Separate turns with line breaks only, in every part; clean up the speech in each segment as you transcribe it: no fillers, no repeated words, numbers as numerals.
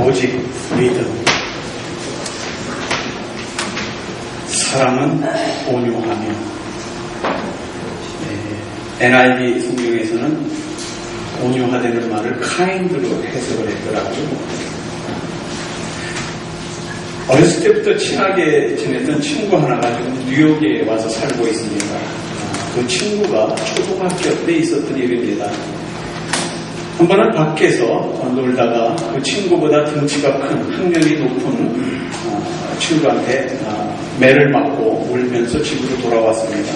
오직 믿음. 사랑은 온유하며. NIV 성경에서는 온유하다는 말을 kind로 해석을 했더라고요. 어렸을 때부터 친하게 지냈던 친구 하나가 지금 뉴욕에 와서 살고 있습니다. 그 친구가 초등학교 때 있었던 일입니다. 한 번은 밖에서 놀다가 그 친구보다 등치가 큰 학년이 높은 친구한테 매를 맞고 울면서 집으로 돌아왔습니다.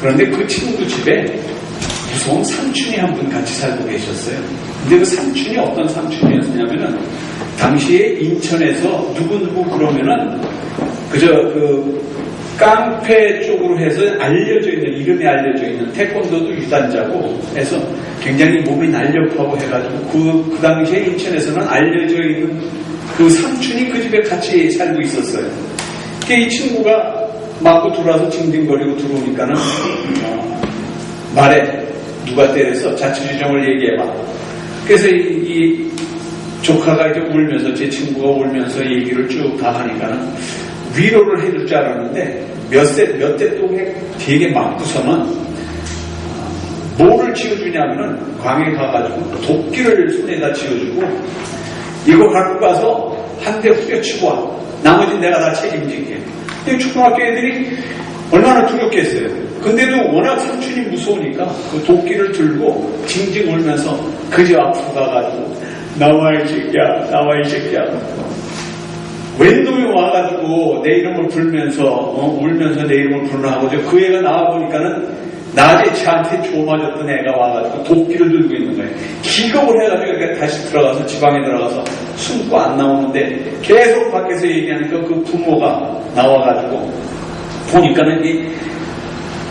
그런데 그 친구 집에 무서운 삼촌이 한 분 같이 살고 계셨어요. 근데 그 삼촌이 어떤 삼촌이었냐면은 당시에 인천에서 누구누구 그러면은 그저 그 깡패 쪽으로 해서 알려져 있는, 이름이 알려져 있는 태권도도 유단자고 해서 굉장히 몸이 날렵하고 해가지고 그 당시에 인천에서는 알려져 있는 그 삼촌이 그 집에 같이 살고 있었어요. 이 친구가 맞고 들어와서 징징거리고 들어오니까는 말해, 누가 때려서 자초지종을 얘기해봐. 그래서 이 조카가 이제 울면서, 제 친구가 울면서 얘기를 쭉 다 하니까는 위로를 해줄 줄 알았는데 몇 대 동에 되게 맞고서는 뭐를 지어주냐면은 광에 가가지고 도끼를 손에다 지어주고 이거 갖고 가서 한 대 후려치고 와. 나머지는 내가 다 책임질게. 초등학교 애들이 얼마나 두렵겠어요. 근데도 워낙 삼촌이 무서우니까 그 도끼를 들고 징징 울면서 그저 앞으로 가가지고 나와 이 새끼야, 나와 이 새끼야. 웬 놈이 와가지고 내 이름을 부르면서 울면서 내 이름을 부르라고 그 애가 나와보니까는 낮에 쟤한테 조 맞았던 애가 와가지고 도끼를 들고 있는 거예요. 기겁을 해가지고 다시 들어가서 지방에 들어가서 숨고 안 나오는데 계속 밖에서 얘기하니까 그 부모가 나와가지고 보니까는 이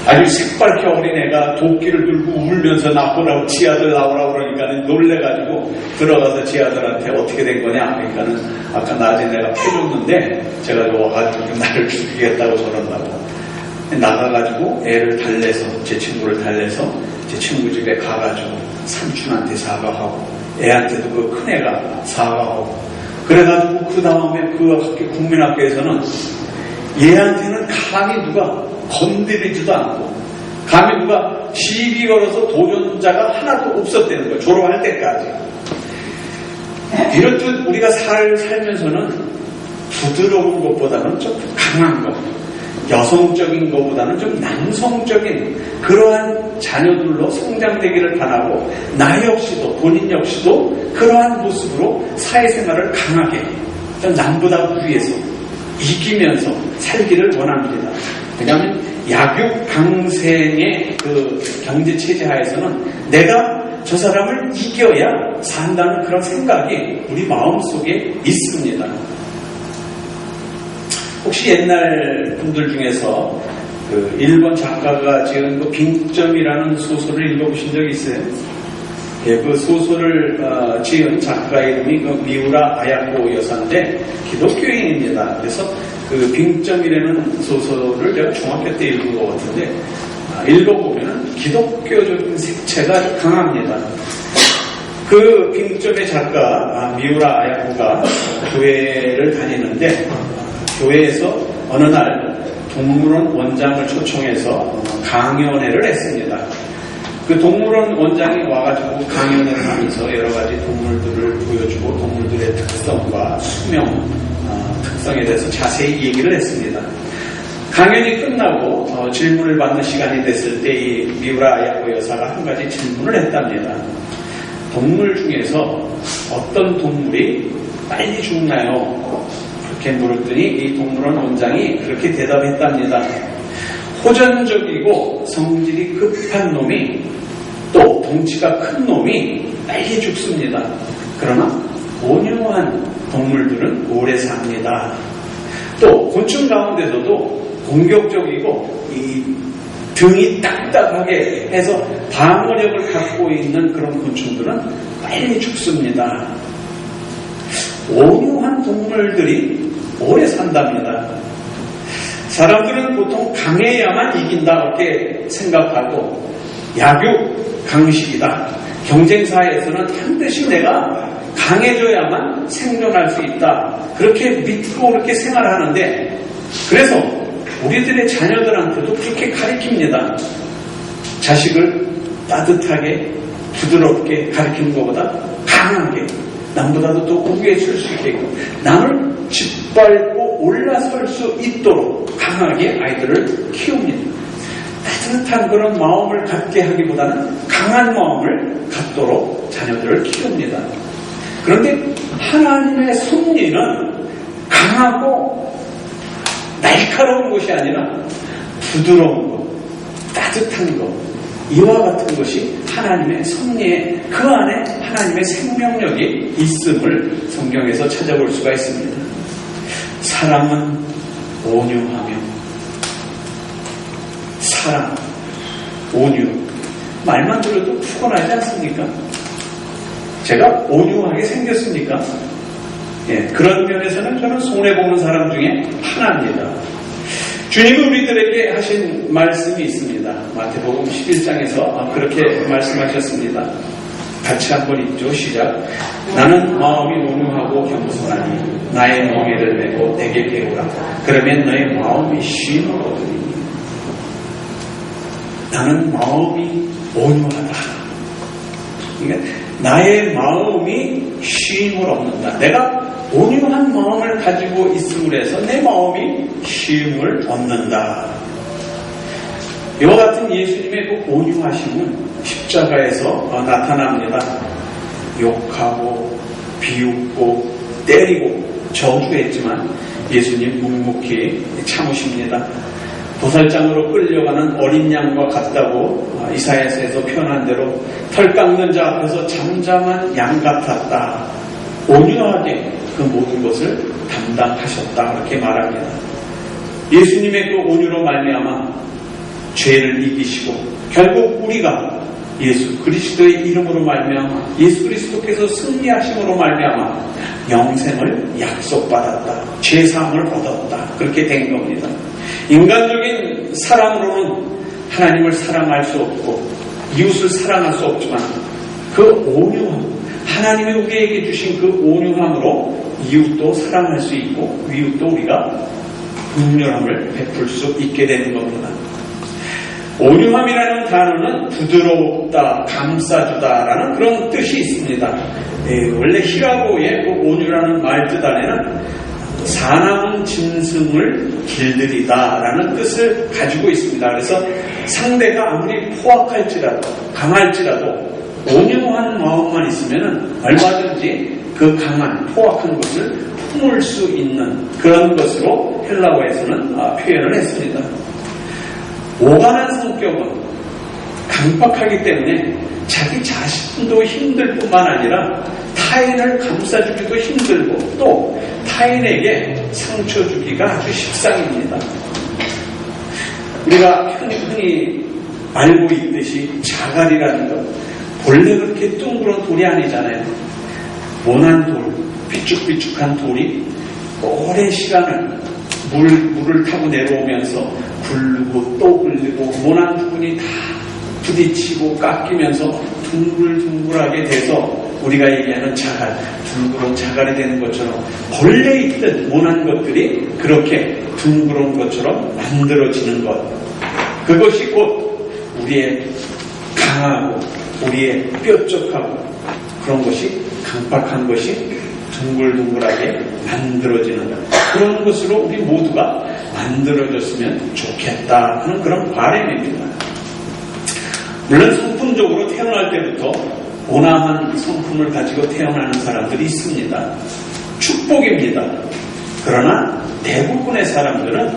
아주 새빨개 어린 애가 도끼를 들고 울면서 나오라고 지 아들 나오라고 그러니까는 놀래가지고 들어가서 지 아들한테 어떻게 된 거냐 그러니까는 아까 낮에 내가 패줬는데 제가 와가지고 나를 죽이겠다고 저런다고 나가가지고 애를 달래서 제 친구를 달래서 제 친구 집에 가가지고 삼촌한테 사과하고 애한테도 그 큰애가 사과하고 그래가지고 그 다음에 그 학교 국민학교에서는 얘한테는 감히 누가 건드리지도 않고 감히 누가 시비 걸어서 도전자가 하나도 없었다는 거예요. 졸업할 때까지. 이렇듯 우리가 살면서는 부드러운 것보다는 좀 강한 것, 여성적인 것보다는 좀 남성적인 그러한 자녀들로 성장되기를 바라고 나 역시도 본인 역시도 그러한 모습으로 사회생활을 강하게 좀 남보다 위에서 이기면서 살기를 원합니다. 왜냐하면 약육강생의 그 경제체제 하에서는 내가 저 사람을 이겨야 산다는 그런 생각이 우리 마음속에 있습니다. 혹시 옛날 분들 중에서 그 일본 작가가 지은 그 빙점이라는 소설을 읽어보신 적 있어요? 예, 그 소설을 지은 작가 이름이 그 미우라 아야코 여사인데 기독교인입니다. 그래서 그 빙점이라는 소설을 제가 중학교 때 읽은 것 같은데 읽어보면 기독교적인 색채가 아주 강합니다. 그 빙점의 작가 미우라 아야코가 교회를 다니는데 교회에서 어느 날 동물원 원장을 초청해서 강연회를 했습니다. 그 동물원 원장이 와가지고 강연회를 하면서 여러 가지 동물들을 보여주고 동물들의 특성과 수명, 특성에 대해서 자세히 얘기를 했습니다. 강연이 끝나고 질문을 받는 시간이 됐을 때 이 미우라 아야코 여사가 한 가지 질문을 했답니다. 동물 중에서 어떤 동물이 빨리 죽나요? 그렇게 물었더니 이 동물원 원장이 그렇게 대답했답니다. 호전적이고 성질이 급한 놈이 또 덩치가 큰 놈이 빨리 죽습니다. 그러나 온유한 동물들은 오래 삽니다. 또 곤충 가운데서도 공격적이고 이 등이 딱딱하게 해서 방어력을 갖고 있는 그런 곤충들은 빨리 죽습니다. 온유한 동물들이 오래 산답니다. 사람들은 보통 강해야만 이긴다 이렇게 생각하고 약육 강식이다. 경쟁사에서는 반드시 내가 강해져야만 생존할 수 있다. 그렇게 믿고 그렇게 생활하는데, 그래서 우리들의 자녀들한테도 그렇게 가르칩니다. 자식을 따뜻하게 부드럽게 가르치는 것보다 강하게, 남보다도 더 우위에 설 수 있게끔, 남을 짓밟고 올라설 수 있도록 강하게 아이들을 키웁니다. 따뜻한 그런 마음을 갖게 하기보다는 강한 마음을 갖도록 자녀들을 키웁니다. 그런데 하나님의 섭리는 강하고 날카로운 것이 아니라 부드러운 것, 따뜻한 것, 이와 같은 것이 하나님의 섭리에, 그 안에 하나님의 생명력이 있음을 성경에서 찾아볼 수가 있습니다. 사랑은 온유하며, 사랑, 온유, 말만 들어도 푸근하지 않습니까? 제가 온유하게 생겼습니까? 예, 그런 면에서는 저는 손해보는 사람 중에 하나입니다. 주님은 우리들에게 하신 말씀이 있습니다. 마태복음 11장에서 그렇게 말씀하셨습니다. 같이 한번 읽죠. 시작. 나는 마음이 온유하고 겸손하니 나의 멍에를 메고 내게 배우라. 그러면 너의 마음이 쉼을 얻으리니. 나는 마음이 온유하다. 그러니까 나의 마음이 쉼을 얻는다. 내가 온유한 마음을 가지고 있음으로 해서 내 마음이 쉼을 얻는다. 이와 같은 예수님의 그 온유하심은 십자가에서 나타납니다. 욕하고 비웃고 때리고 저주했지만 예수님 묵묵히 참으십니다. 도살장으로 끌려가는 어린 양과 같다고 이사야서에서 표현한 대로 털 깎는 자 앞에서 잠잠한 양 같았다. 온유하게 그 모든 것을 담당하셨다. 그렇게 말합니다. 예수님의 그 온유로 말미암아 죄를 이기시고 결국 우리가 예수 그리스도의 이름으로 말미암아 예수 그리스도께서 승리하심으로 말미암아 영생을 약속받았다. 죄사함을 얻었다. 그렇게 된 겁니다. 인간적인 사랑으로는 하나님을 사랑할 수 없고 이웃을 사랑할 수 없지만 그 온유함, 하나님이 우리에게 주신 그 온유함으로 이웃도 사랑할 수 있고 이웃도 우리가 긍휼함을 베풀 수 있게 되는 겁니다. 온유함이라는 단어는 부드럽다, 감싸주다라는 그런 뜻이 있습니다. 원래 히라고의 그 온유라는 말 뜻 안에는 사나운 짐승을 길들이다라는 뜻을 가지고 있습니다. 그래서 상대가 아무리 포악할지라도 강할지라도 온유한 마음만 있으면 얼마든지 그 강한 포악한 것을 품을 수 있는 그런 것으로 헬라어에서는 표현을 했습니다. 오간한 성격은 강박하기 때문에 자기 자신도 힘들 뿐만 아니라 타인을 감싸주기도 힘들고 또 타인에게 상처 주기가 아주 식상입니다. 우리가 흔히 알고 있듯이 자갈이라는 것, 본래 그렇게 둥그런 돌이 아니잖아요. 모난 돌, 삐쭉삐쭉한 돌이 오랜 시간을 물을 타고 내려오면서 굴르고 또 굴르고 모난 부분이 다 부딪히고 깎이면서 둥글둥글하게 돼서 우리가 얘기하는 자갈, 둥그런 자갈이 되는 것처럼 본래 있던 모난 것들이 그렇게 둥그런 것처럼 만들어지는 것, 그것이 곧 우리의 강하고 우리의 뾰족하고 그런 것이 강박한 것이 둥글둥글하게 만들어지는 그런 것으로 우리 모두가 만들어졌으면 좋겠다 하는 그런 바람입니다. 물론 성품적으로 태어날 때부터 온화한 성품을 가지고 태어나는 사람들이 있습니다. 축복입니다. 그러나 대부분의 사람들은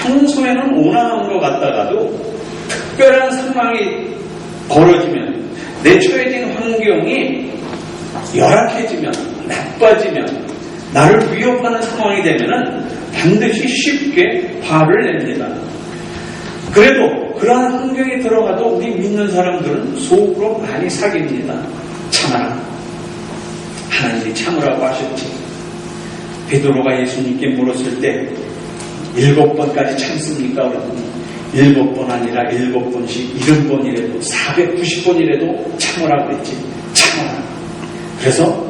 평소에는 온화한 것 같다가도 특별한 상황이 벌어지면 내 처해진 환경이 열악해지면 나빠지면 나를 위협하는 상황이 되면 반드시 쉽게 화를 냅니다. 그래도 그러한 환경에 들어가도 우리 믿는 사람들은 속으로 많이 사깁니다. 참아라. 하나님이 참으라고 하셨지. 베드로가 예수님께 물었을 때 7번까지 참습니까? 그랬더니 7번 아니라 7번씩 70번이라도 490번이라도 참으라고 그랬지. 참아라. 그래서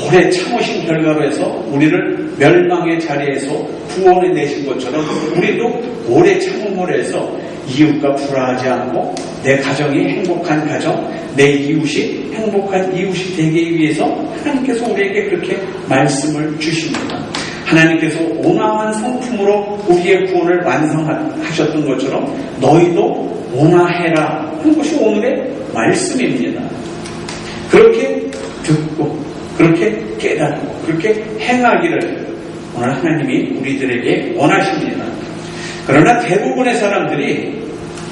오래 참으신 결과로 해서 우리를 멸망의 자리에서 구원해 내신 것처럼 우리도 오래 참음으로 해서 이웃과 불화하지 않고 내 가정이 행복한 가정, 내 이웃이 행복한 이웃이 되기 위해서 하나님께서 우리에게 그렇게 말씀을 주십니다. 하나님께서 온화한 성품으로 우리의 구원을 완성하셨던 것처럼 너희도 온화해라 하는 것이 오늘의 말씀입니다. 그렇게 듣고 그렇게 깨닫고 그렇게 행하기를 오늘 하나님이 우리들에게 원하십니다. 그러나 대부분의 사람들이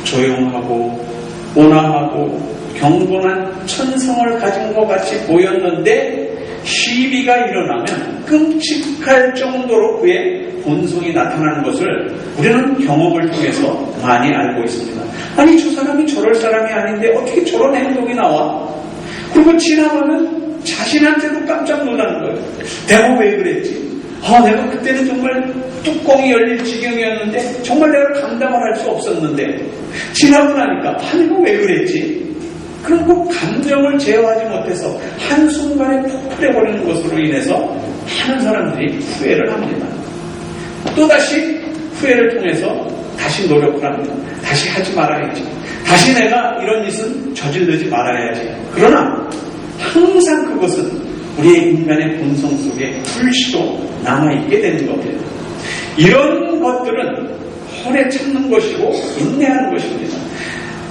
조용하고 온화하고 경건한 천성을 가진 것 같이 보였는데 시비가 일어나면 끔찍할 정도로 그의 본성이 나타나는 것을 우리는 경험을 통해서 많이 알고 있습니다. 아니 저 사람이 저럴 사람이 아닌데 어떻게 저런 행동이 나와? 그리고 지나가면 자신한테도 깜짝 놀라는 거예요. 내가 왜 그랬지? 내가 그때는 정말 뚜껑이 열릴 지경이었는데 정말 내가 감당을 할 수 없었는데 지나고 나니까 내가 왜 그랬지? 그리고 감정을 제어하지 못해서 한순간에 폭발해버리는 것으로 인해서 많은 사람들이 후회를 합니다. 또다시 후회를 통해서 다시 노력을 합니다. 다시 하지 말아야지. 다시 내가 이런 짓은 저지르지 말아야지. 그러나 항상 그것은 우리의 인간의 본성 속에 불씨로 남아있게 되는 겁니다. 이런 것들은 오래 참는 것이고 인내하는 것입니다.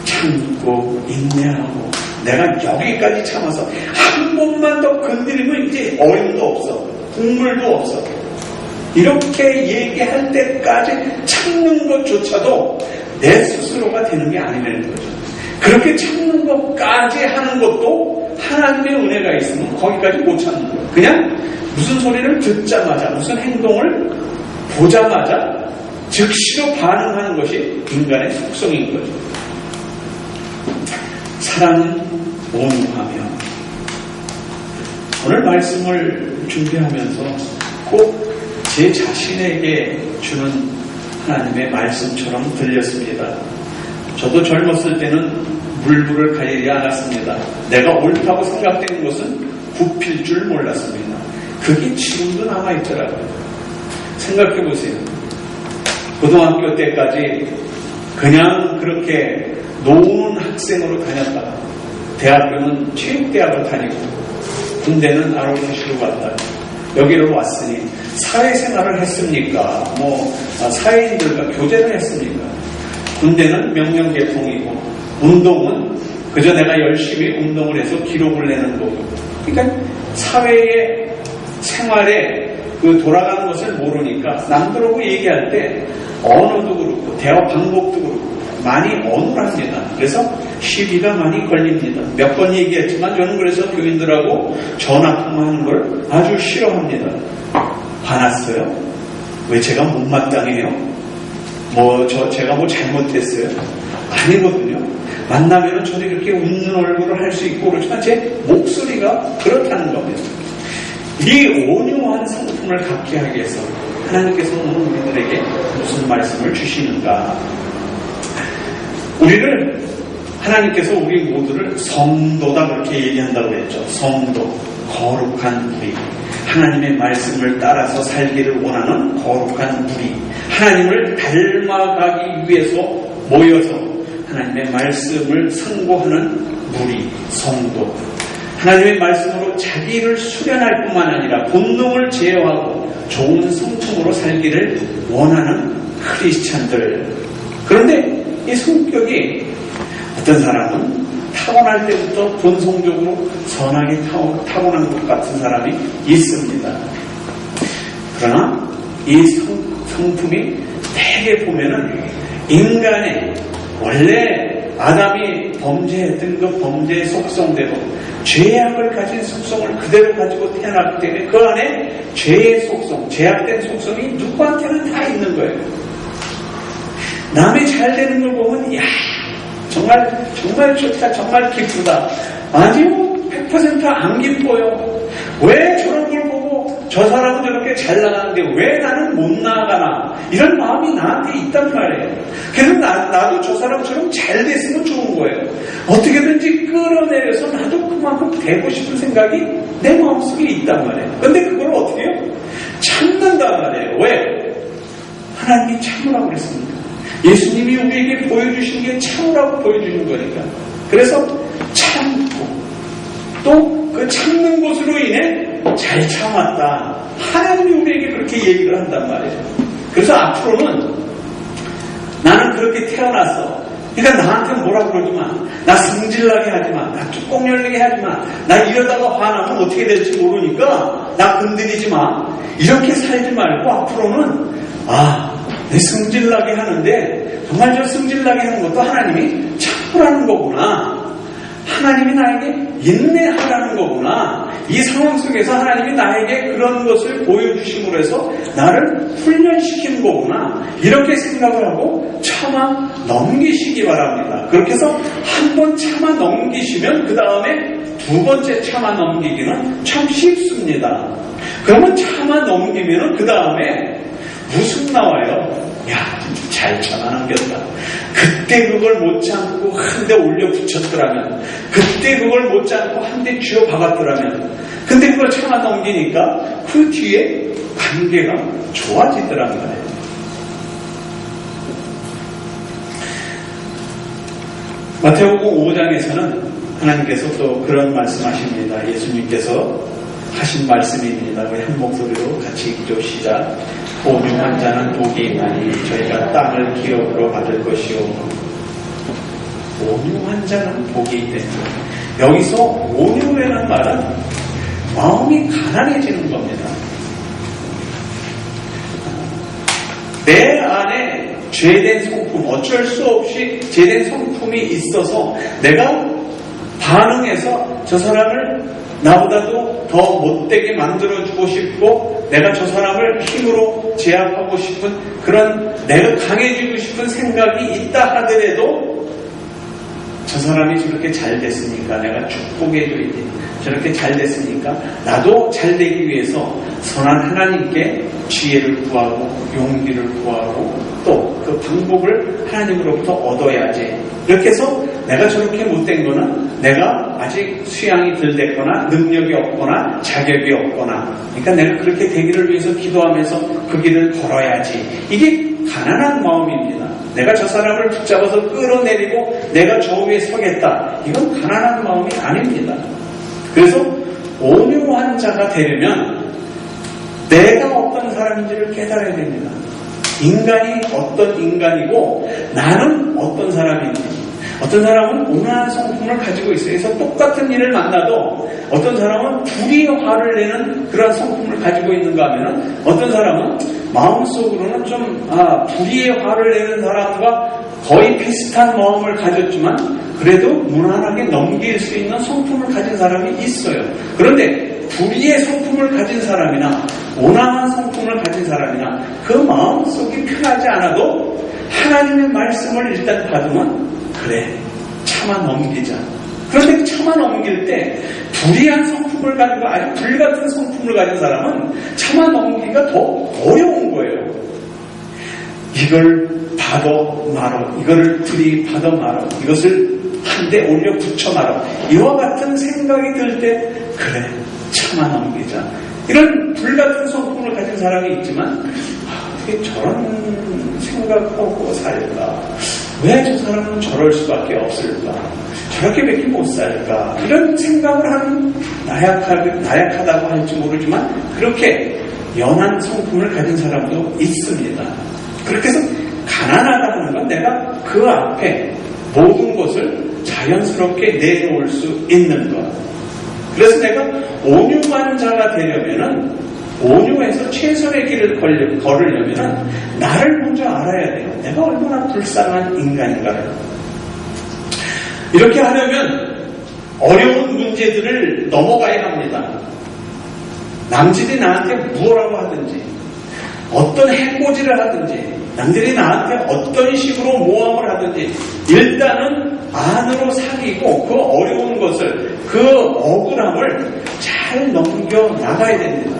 참고 인내하고 내가 여기까지 참아서 한 번만 더 건드리면 이제 어림도 없어. 국물도 없어. 이렇게 얘기할 때까지 참는 것조차도 내 스스로가 되는 게 아니라는 거죠. 그렇게 참는 것까지 하는 것도 하나님의 은혜가 있으면 거기까지 못 참는 거예요. 그냥 무슨 소리를 듣자마자 무슨 행동을 보자마자 즉시로 반응하는 것이 인간의 속성인 거죠. 사랑은 온유하며 오늘 말씀을 준비하면서 꼭 제 자신에게 주는 하나님의 말씀처럼 들렸습니다. 저도 젊었을 때는 물불을 가리지 않았습니다. 내가 옳다고 생각되는 것은 굽힐 줄 몰랐습니다. 그게 지금도 남아있더라고요. 생각해보세요. 고등학교 때까지 그냥 그렇게 노는 학생으로 다녔다가 대학교는 체육대학을 다니고 군대는 ROTC로 갔다 여기로 왔으니 사회생활을 했습니까? 사회인들과 교제를 했습니까? 군대는 명령계통이고 운동은 그저 내가 열심히 운동을 해서 기록을 내는 거고 그러니까 사회의 생활에 돌아가는 것을 모르니까 남들하고 얘기할 때 언어도 그렇고 대화 방법도 그렇고 많이 어눌합니다. 그래서 시비가 많이 걸립니다. 몇 번 얘기했지만 저는 그래서 교인들하고 전화통화하는 걸 아주 싫어합니다. 화났어요? 왜 제가 못마땅해요? 제가 잘못했어요? 아니거든요. 만나면 저도 이렇게 웃는 얼굴을 할 수 있고 그렇지만 제 목소리가 그렇다는 겁니다. 이 온유한 성품을 갖게 하기 위해서 하나님께서 오늘 우리들에게 무슨 말씀을 주시는가? 우리를 하나님께서 우리 모두를 성도다 그렇게 얘기한다고 했죠. 성도, 거룩한 무리, 하나님의 말씀을 따라서 살기를 원하는 거룩한 무리, 하나님을 닮아가기 위해서 모여서 하나님의 말씀을 상고하는 무리, 성도, 하나님의 말씀으로 자기를 수련할 뿐만 아니라 본능을 제어하고 좋은 성품으로 살기를 원하는 크리스찬들. 그런데 이 성격이 어떤 사람은 타고날 때부터 본성적으로 선하게 타고난 것 같은 사람이 있습니다. 그러나 이 성품이 대개 보면은 인간의 원래 아담이 범죄했던 그 범죄의 속성대로 죄악을 가진 속성을 그대로 가지고 태어났기 때문에 그 안에 죄의 속성, 죄악된 속성이 누구한테는 다 있는 거예요. 남이 잘 되는 걸 보면 정말 좋다, 정말 기쁘다. 아니요, 100% 안 기뻐요. 왜 저런 걸 보고 저 사람은 저렇게 잘 나가는데 왜 나는 못 나가나, 이런 마음이 나한테 있단 말이에요. 그래서 나도 저 사람처럼 잘 됐으면 좋은 거예요. 어떻게든지 끌어내려서 나도 그만큼 되고 싶은 생각이 내 마음속에 있단 말이에요. 근데 그걸 어떻게 해요? 참는단 말이에요. 왜? 하나님이 참으라고 그랬습니다. 예수님이 우리에게 보여주신 게 참으라고 보여주는 거니까. 그래서 참고, 또 그 참는 것으로 인해 잘 참았다. 하나님이 우리에게 그렇게 얘기를 한단 말이에요. 그래서 앞으로는 나는 그렇게 태어났어. 그러니까 나한테 뭐라 그러지 마. 나 성질나게 하지 마. 나 뚜껑 열리게 하지 마. 나 이러다가 화나면 어떻게 될지 모르니까 나 건드리지 마. 이렇게 살지 말고 앞으로는 내 성질나게 하는데 정말 저 성질나게 하는 것도 하나님이 참으라는 거구나. 하나님이 나에게 인내하라는 거구나. 이 상황 속에서 하나님이 나에게 그런 것을 보여주심으로 해서 나를 훈련시키는 거구나. 이렇게 생각을 하고 참아 넘기시기 바랍니다. 그렇게 해서 한 번 참아 넘기시면 그 다음에 두 번째 참아 넘기기는 참 쉽습니다. 그러면 참아 넘기면 그 다음에 무슨 나와요? 야, 잘 참아 넘겼다. 그때 그걸 못 참고 한 대 올려 붙였더라면, 그때 그걸 못 참고 한 대 쥐어 박았더라면, 근데 그걸 참아 넘기니까 그 뒤에 관계가 좋아지더란 말이에요. 마태복음 5장에서는 하나님께서 또 그런 말씀하십니다. 예수님께서 하신 말씀입니다. 우리 한 목소리로 같이 기도 시작. 온유한 자는 복이 있나니 저희가 땅을 기업으로 받을 것이요. 온유한 자는 복이 있다. 여기서 온유라는 말은 마음이 가난해지는 겁니다. 내 안에 죄된 성품, 어쩔 수 없이 죄된 성품이 있어서 내가 반응해서 저 사람을 나보다도 더 못되게 만들어주고 싶고 내가 저 사람을 힘으로 제압하고 싶은 그런 내가 강해지고 싶은 생각이 있다 하더라도 저 사람이 저렇게 잘 됐으니까 내가 축복해줘야지. 저렇게 잘 됐으니까 나도 잘 되기 위해서 선한 하나님께 지혜를 구하고 용기를 구하고 또 그 방법을 하나님으로부터 얻어야지. 이렇게 해서 내가 저렇게 못된 거는 내가 아직 수양이 덜 됐거나 능력이 없거나 자격이 없거나, 그러니까 내가 그렇게 되기를 위해서 기도하면서 그 길을 걸어야지. 이게 가난한 마음입니다. 내가 저 사람을 붙잡아서 끌어내리고 내가 저 위에 서겠다. 이건 가난한 마음이 아닙니다. 그래서 온유한 자가 되려면 내가 어떤 사람인지를 깨달아야 됩니다. 인간이 어떤 인간이고 나는 어떤 사람인지. 어떤 사람은 온화한 성품을 가지고 있어요. 그래서 똑같은 일을 만나도 어떤 사람은 불의의 화를 내는 그런 성품을 가지고 있는가 하면 어떤 사람은 마음속으로는 좀 불의의 화를 내는 사람과 거의 비슷한 마음을 가졌지만 그래도 무난하게 넘길 수 있는 성품을 가진 사람이 있어요. 그런데 불의의 성품을 가진 사람이나 온화한 성품을 가진 사람이나 그 마음속이 편하지 않아도 하나님의 말씀을 일단 받으면 그래, 참아 넘기자. 그런데 참아 넘길 때 불의한 성품을 가지고 아주 불같은 성품을 가진 사람은 참아 넘기기가 더 어려운 거예요. 이걸 받아 말어, 이거를 들이받아 말어, 이것을 한 대 올려 붙여 말어. 이와 같은 생각이 들 때 그래, 참아 넘기자. 이런 불같은 성품을 가진 사람이 있지만 어떻게 저런 생각하고 살까? 왜 저 사람은 저럴 수밖에 없을까? 저렇게밖에 못 살까? 이런 생각을 하는 나약하다고 할지 모르지만 그렇게 연한 성품을 가진 사람도 있습니다. 그렇게 해서 가난하다는 건 내가 그 앞에 모든 것을 자연스럽게 내놓을 수 있는 것. 그래서 내가 온유한 자가 되려면은 온유해서 최선의 길을 걸으려면 나를 먼저 알아야 돼요. 내가 얼마나 불쌍한 인간인가를. 이렇게 하려면 어려운 문제들을 넘어가야 합니다. 남들이 나한테 무엇라고 하든지 어떤 해코지를 하든지 남들이 나한테 어떤 식으로 모함을 하든지 일단은 안으로 사귀고 그 어려운 것을, 그 억울함을 잘 넘겨 나가야 됩니다.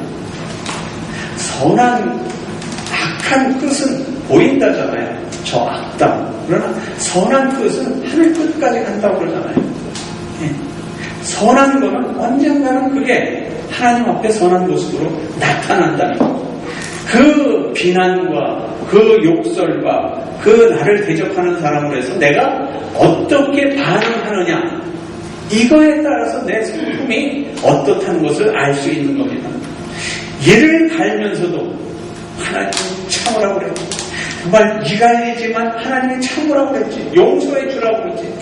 선한 악한 뜻은 보인다잖아요. 저 악당. 그러나 선한 뜻은 하늘 끝까지 간다고 그러잖아요. 예. 선한 거는 언젠가는 그게 하나님 앞에 선한 모습으로 나타난다는 거. 그 비난과 그 욕설과 그 나를 대적하는 사람으로 해서 내가 어떻게 반응하느냐, 이거에 따라서 내 성품이 어떻다는 것을 알 수 있는 겁니다. 이를 갈면서도 하나님 참으라고 그랬지. 정말 이갈리지만 하나님이 참으라고 그랬지. 용서해 주라고 그랬지.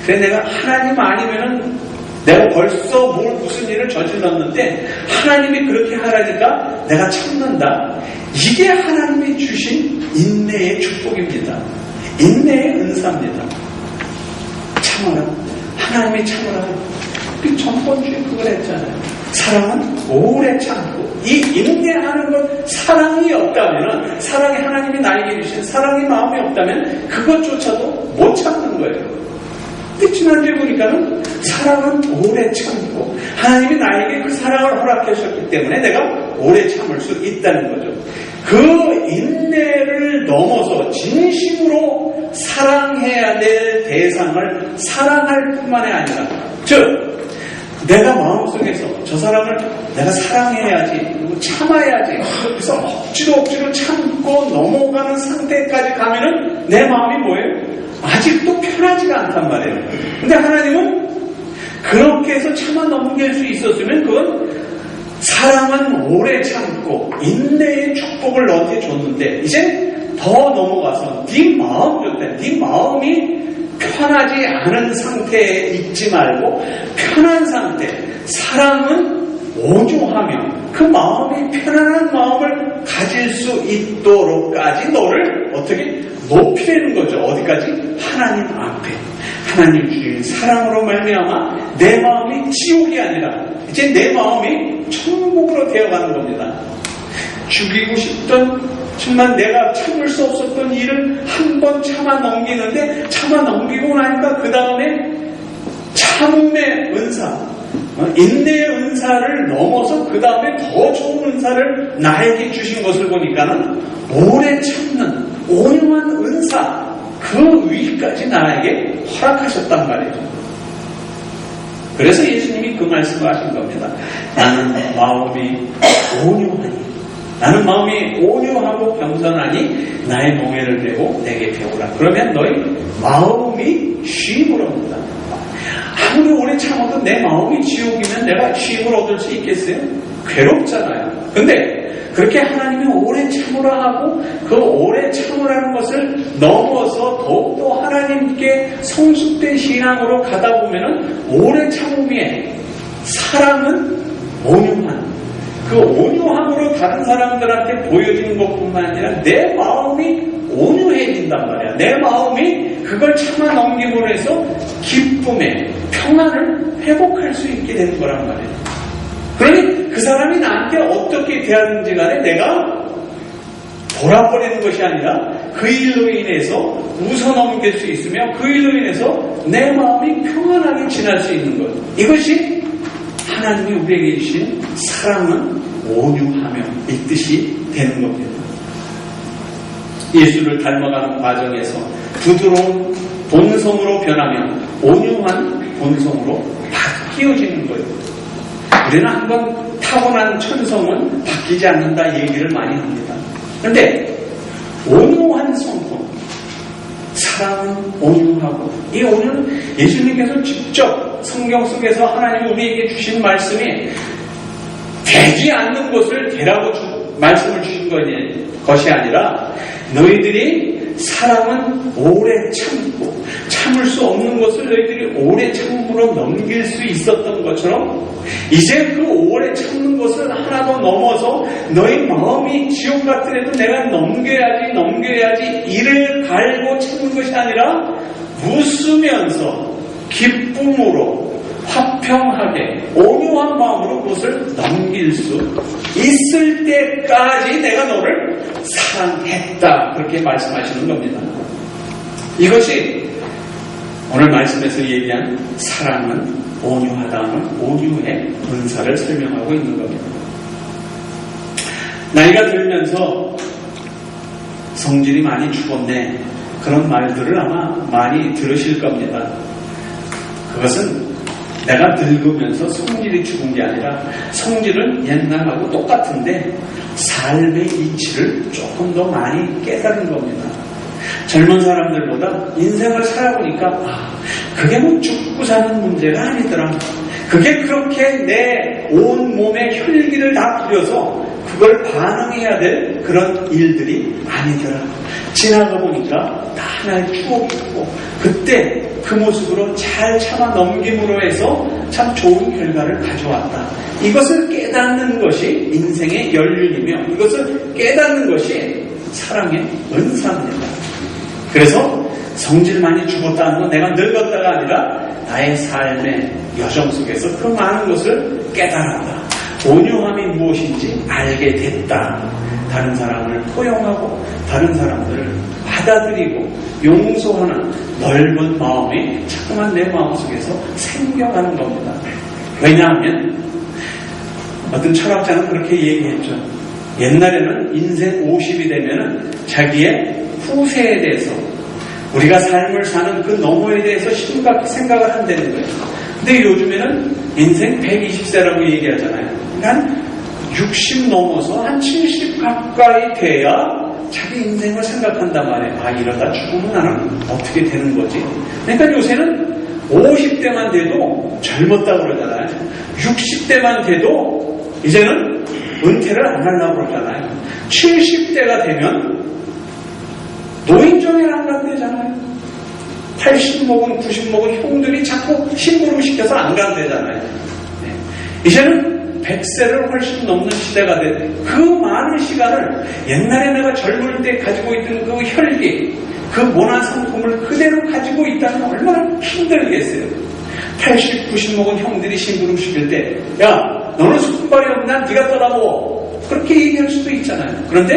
그래 내가 하나님 아니면은 내가 벌써 무슨 일을 저질렀는데 하나님이 그렇게 하라니까 내가 참는다. 이게 하나님이 주신 인내의 축복입니다. 인내의 은사입니다. 참아라. 하나님이 참으라. 그 전번주에 그걸 했잖아요. 사랑은 오래 참고. 이 인내하는 것, 사랑이 없다면, 사랑이 하나님이 나에게 주신 사랑의 마음이 없다면 그것조차도 못 참는 거예요. 근데 지난주에 보니까는 사랑은 오래 참고 하나님이 나에게 그 사랑을 허락하셨기 때문에 내가 오래 참을 수 있다는 거죠. 그 인내를 넘어서 진심으로 사랑해야 될 대상을 사랑할 뿐만이 아니라, 즉 내가 마음속에서 저 사람을 내가 사랑해야지, 그리고 참아야지, 그래서 억지로 참고 넘어가는 상태까지 가면은 내 마음이 뭐예요? 아직도 편하지가 않단 말이에요. 근데 하나님은 그렇게 해서 참아 넘길 수 있었으면 그건 사랑은 오래 참고 인내의 축복을 너한테 줬는데 이제 더 넘어가서 네 마음 좋다. 네 마음이 편하지 않은 상태에 있지 말고 편한 상태. 사랑은 온유하며 그 마음이 편안한 마음을 가질 수 있도록까지 너를 어떻게 높이려는 거죠. 어디까지? 하나님 앞에. 하나님 주신 사랑으로 말미암아 내 마음이 지옥이 아니라 이제 내 마음이 천국으로 되어가는 겁니다. 죽이고 싶던, 정말 내가 참을 수 없었던 일을 한 번 참아 넘기는데, 참아 넘기고 나니까 그 다음에 참음의 은사, 인내의 은사를 넘어서 그 다음에 더 좋은 은사를 나에게 주신 것을 보니까는 오래 참는 온유한 은사, 그 위까지 나에게 허락하셨단 말이죠. 그래서 예수님이 그 말씀을 하신 겁니다. 나는 마음이 온유하니, 나는 마음이 온유하고 겸손하니 나의 멍에를 베고 내게 배우라. 그러면 너희 마음이 쉼을 얻는다. 아무리 오래 참아도 내 마음이 지옥이면 내가 쉼을 얻을 수 있겠어요? 괴롭잖아요. 근데 그렇게 하나님이 오래 참으라 하고 그 오래 참으라는 것을 넘어서 더욱더 하나님께 성숙된 신앙으로 가다 보면은 오래 참음에 사랑은 온유한, 그 온유함으로 다른 사람들한테 보여지는 것뿐만 아니라 내 마음이 온유해진단 말이야. 내 마음이 그걸 참아 넘김으로 해서 기쁨에 평안을 회복할 수 있게 되는 거란 말이에요. 그러니 그 사람이 나한테 어떻게 대하는지 간에 내가 돌아버리는 것이 아니라 그 일로 인해서 웃어넘길 수 있으며 그 일로 인해서 내 마음이 평안하게 지날 수 있는 것. 이것이 하나님이 우리에게 주신 사랑은 온유하며 이 뜻이 되는 겁니다. 예수를 닮아가는 과정에서 부드러운 본성으로 변하며 온유한 본성으로 바뀌어지는 거예요. 우리는 한번 타고난 천성은 바뀌지 않는다 얘기를 많이 합니다. 그런데 온유한 성품, 사랑은 온유하고, 이 온유는 예수님께서 직접 성경 속에서 하나님이 우리에게 주신 말씀이 되지 않는 것을 되라고 말씀을 주신 것이 아니라 너희들이 사랑은 오래 참고 참을 수 없는 것을 너희들이 오래 참음으로 넘길 수 있었던 것처럼 이제 그 오래 참는 것을 하나도 넘어서 너희 마음이 지옥 같으래도 내가 넘겨야지 이를 갈고 참는 것이 아니라 웃으면서 기쁨으로 화평하게 온유한 마음으로 그것을 넘길 수 있을 때까지 내가 너를 사랑했다, 그렇게 말씀하시는 겁니다. 이것이 오늘 말씀에서 얘기한 사랑은 온유하다는 온유의 은사를 설명하고 있는 겁니다. 나이가 들면서 성질이 많이 죽었네, 그런 말들을 아마 많이 들으실 겁니다. 그것은 내가 늙으면서 성질이 죽은 게 아니라 성질은 옛날하고 똑같은데 삶의 이치를 조금 더 많이 깨달은 겁니다. 젊은 사람들보다 인생을 살아보니까 그게 뭐 죽고 사는 문제가 아니더라. 그게 그렇게 내 온 몸에 혈기를 다 부려서 그걸 반응해야 될 그런 일들이 아니더라. 지나가 보니까 다 하나의 추억이고 그때 그 모습으로 잘 참아 넘김으로 해서 참 좋은 결과를 가져왔다. 이것을 깨닫는 것이 인생의 연륜이며 이것을 깨닫는 것이 사랑의 은사입니다. 그래서 성질 많이 죽었다는 건 내가 늙었다가 아니라 나의 삶의 여정 속에서 그 많은 것을 깨달았다. 온유함이 무엇인지 알게 됐다. 다른 사람을 포용하고 다른 사람들을 받아들이고 용서하는 넓은 마음이 자꾸만 내 마음속에서 생겨가는 겁니다. 왜냐하면 어떤 철학자는 그렇게 얘기했죠. 옛날에는 인생 50이 되면 자기의 후세에 대해서 우리가 삶을 사는 그 너머에 대해서 심각히 생각을 한다는 거예요. 근데 요즘에는 인생 120세라고 얘기하잖아요. 한 60 넘어서 한 70 가까이 돼야 자기 인생을 생각한단 말이에요. 이러다 죽으면 나는 어떻게 되는 거지? 그러니까 요새는 50대만 돼도 젊었다고 그러잖아요. 60대만 돼도 이제는 은퇴를 안 하려고 그러잖아요. 70대가 되면 노인정에는 안 간대잖아요. 80 먹은 90 먹은 형들이 자꾸 심부름시켜서 안 간대잖아요. 이제는 100세를 훨씬 넘는 시대가 돼. 그 많은 시간을 옛날에 내가 젊을 때 가지고 있던 그 혈기, 그 문화상품을 그대로 가지고 있다면 얼마나 힘들겠어요. 80, 90 먹은 형들이 심부름시킬 때 야, 너는 손발이 없나? 네가 떠나고 그렇게 얘기할 수도 있잖아요. 그런데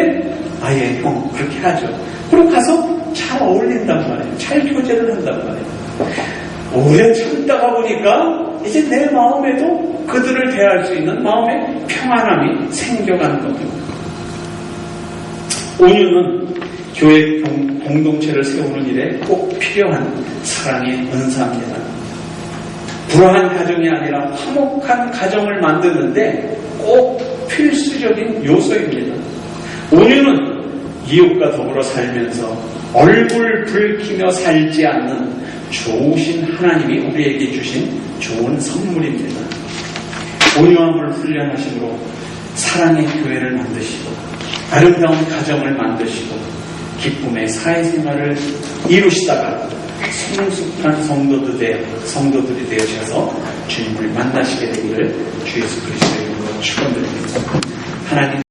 예, 형 그렇게 하죠. 그리고 가서 잘 어울린단 말이에요. 잘 교제를 한단 말이에요. 오래 참다가 보니까 이제 내 마음에도 그들을 대할 수 있는 마음의 평안함이 생겨가는 겁니다. 온유는 교회 공동체를 세우는 일에 꼭 필요한 사랑의 은사입니다. 불화한 가정이 아니라 화목한 가정을 만드는데 꼭 필수적인 요소입니다. 온유는 이웃과 더불어 살면서 얼굴 붉히며 살지 않는 좋으신 하나님이 우리에게 주신 좋은 선물입니다. 온유함을 훈련하심으로 사랑의 교회를 만드시고 아름다운 가정을 만드시고 기쁨의 사회생활을 이루시다가 성숙한 성도들이 되어셔서 주님을 만나시게 되기를 주 예수 그리스도의 이름으로 축원드립니다. 하나님